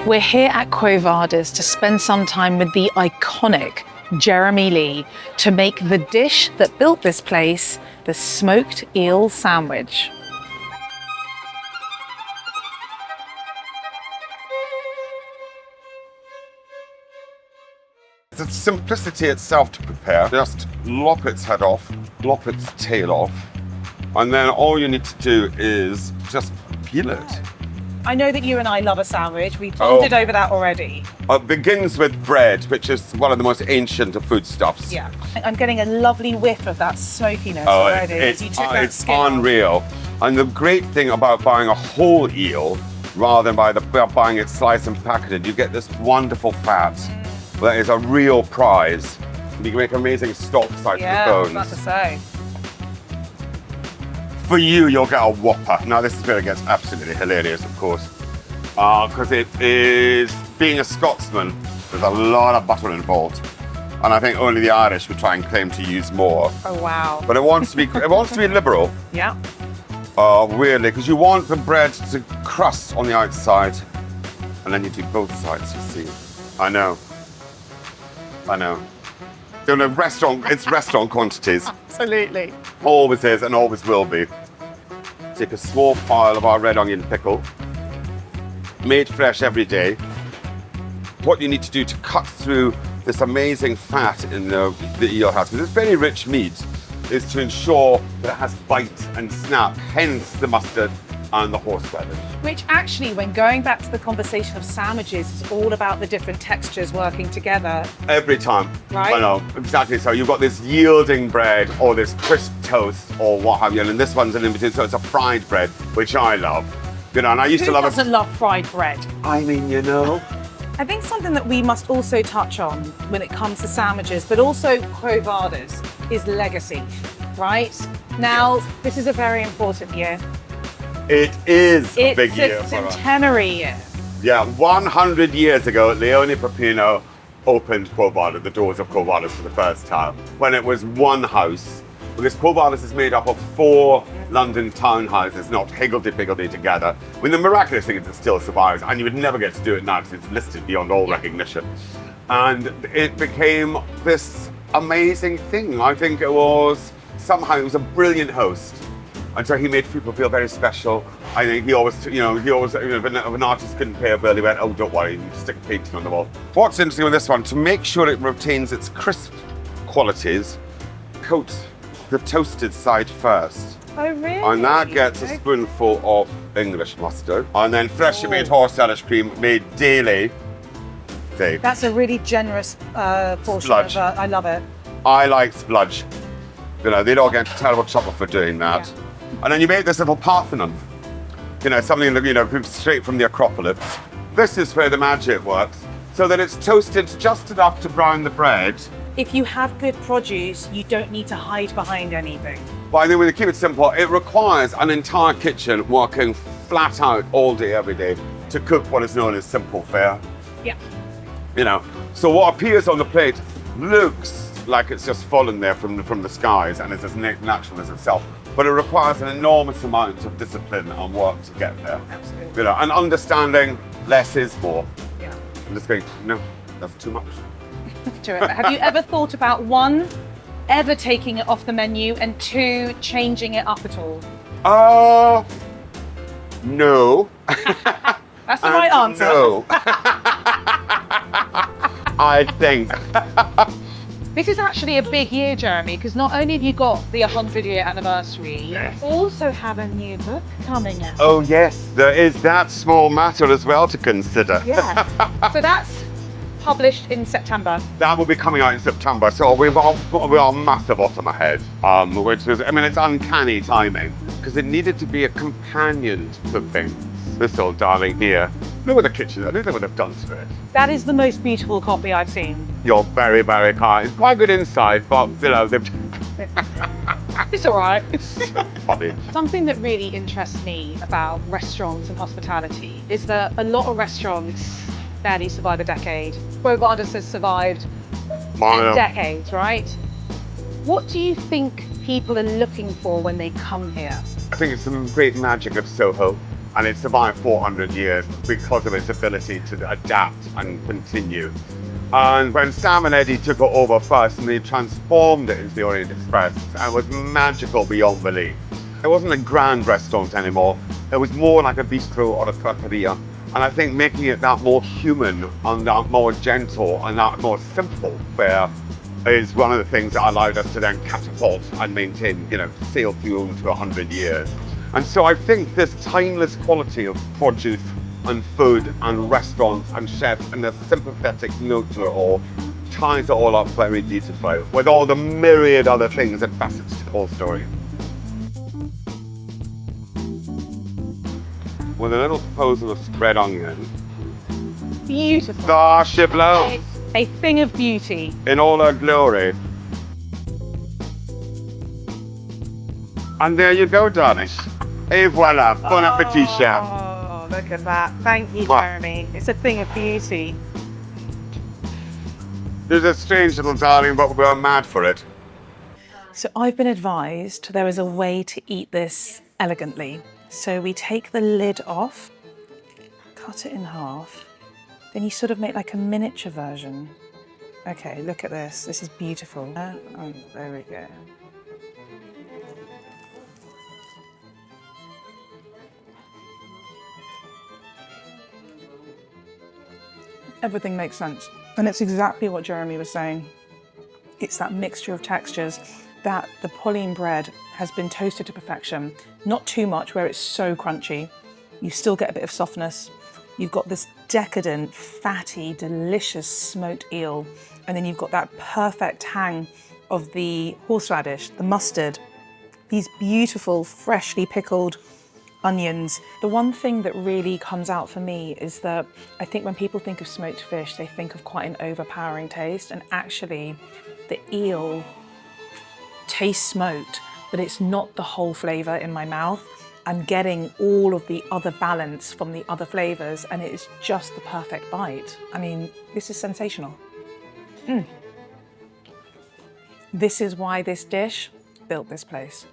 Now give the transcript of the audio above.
We're here at Quo Vadis to spend some time with the iconic Jeremy Lee to make the dish that built this place, the smoked eel sandwich. It's the simplicity itself to prepare. Just lop its head off, lop its tail off, and then all you need to do is just peel it. I know that you and I love a sandwich. We've bonded over that already. It begins with bread, which is one of the most ancient of foodstuffs. Yeah. I'm getting a lovely whiff of that smokiness already. It's It's unreal. And the great thing about buying a whole eel, rather than buying it sliced and packeted, you get this wonderful fat. That is a real prize. You can make amazing stocks out of the bones. Yeah, I was about to say. For you, you'll get a whopper. Now, this is where it gets absolutely hilarious, of course, because it is, being a Scotsman, there's a lot of butter involved, and I think only the Irish would try and claim to use more. Oh wow! But it wants to be, liberal. Yeah. Weirdly, because you want the bread to crust on the outside, and then you do both sides. You see? I know. You know, it's restaurant quantities. Absolutely. Always is and always will be. Take a small pile of our red onion pickle, made fresh every day. What you need to do to cut through this amazing fat in the eel has, because it's very rich meat, is to ensure that it has bite and snap, hence the mustard and the horseradish. Which actually, when going back to the conversation of sandwiches, is all about the different textures working together. Every time. Right? I know, exactly. So you've got this yielding bread or this crisp toast or what have you, and this one's an in-between, so it's a fried bread, which I love. You know, and I used to love it. Who doesn't love fried bread? I mean, you know. I think something that we must also touch on when it comes to sandwiches, but also Quo Vadis, is legacy, right? Now, this is a very important year. It is a big year It's for a us. centenary year. Yeah, 100 years ago, Leone Peppino opened Quo Vadis, the doors of Quo Vadis for the first time, when it was one house. Because Quo Vadis is made up of 4 London townhouses, not higgledy-piggledy together. I mean, the miraculous thing is it still survives, and you would never get to do it now because it's listed beyond all recognition. And it became this amazing thing. I think it was a brilliant host. And so he made people feel very special. I think he always, if an artist couldn't pay a bill, he went, oh, don't worry, you can stick a painting on the wall. What's interesting with this one, to make sure it retains its crisp qualities, coat the toasted side first. Oh, really? And that gets a spoonful of English mustard. And then freshly made horseradish cream made daily. That's a really generous portion Spludge. of, I love it. I like spludge. You know, they'd all get terrible trouble for doing that. Yeah. And then you make this little Parthenon. You know, something that, straight from the Acropolis. This is where the magic works, so that it's toasted just enough to brown the bread. If you have good produce, you don't need to hide behind anything. But I think when you keep it simple, it requires an entire kitchen working flat out all day, every day, to cook what is known as simple fare. Yeah. You know, so what appears on the plate looks like it's just fallen there from the skies and it's as natural as itself. But it requires an enormous amount of discipline and work to get there. Absolutely. You know, and understanding less is more. Yeah. I'm just going, no, that's too much. Have you ever thought about, 1, ever taking it off the menu, and 2, changing it up at all? No. That's the right answer. No. I think. This is actually a big year, Jeremy, because not only have you got the 100-year anniversary, you also have a new book coming out. Oh yes, there is that small matter as well to consider. Yeah. So that's published in September. That will be coming out in September, so we are massive autumn ahead, which is, it's uncanny timing, because it needed to be a companion to things. This old darling here. Look at the kitchen, look at what they've done to it. That is the most beautiful copy I've seen. You're very, very kind. It's quite good inside, but, they've... It's all right. Funny. Something that really interests me about restaurants and hospitality is that a lot of restaurants barely survive a decade. Quo Vadis has survived 10 decades, right? What do you think people are looking for when they come here? I think it's some great magic of Soho. and it survived 400 years because of its ability to adapt and continue. And when Sam and Eddie took it over first and they transformed it into the Orient Express, and it was magical beyond belief. It wasn't a grand restaurant anymore. It was more like a bistro or a trattoria. And I think making it that more human and that more gentle and that more simple fare is one of the things that allowed us to then catapult and maintain, sail fuel into 100 years. And so I think this timeless quality of produce and food and restaurants and chefs and the sympathetic note to it all ties it all up very beautifully with all the myriad other things and facets to the whole story. With a little proposal of spread onion. Beautiful. Gosh, blow. It's a thing of beauty. In all her glory. And there you go, darling. Et voila, bon appetit, chef. Oh, look at that. Thank you, Jeremy. It's a thing of beauty. There's a strange little darling, but we're mad for it. So I've been advised there is a way to eat this elegantly. So we take the lid off, cut it in half, then you sort of make like a miniature version. Okay, look at this. This is beautiful. Oh, there we go. Everything makes sense. And it's exactly what Jeremy was saying. It's that mixture of textures that the Pauline bread has been toasted to perfection. Not too much where it's so crunchy. You still get a bit of softness. You've got this decadent, fatty, delicious smoked eel. And then you've got that perfect tang of the horseradish, the mustard, these beautiful, freshly pickled onions. The one thing that really comes out for me is that I think when people think of smoked fish, they think of quite an overpowering taste. And actually, the eel tastes smoked, but it's not the whole flavour in my mouth. I'm getting all of the other balance from the other flavours, and it is just the perfect bite. I mean, this is sensational. This is why this dish built this place.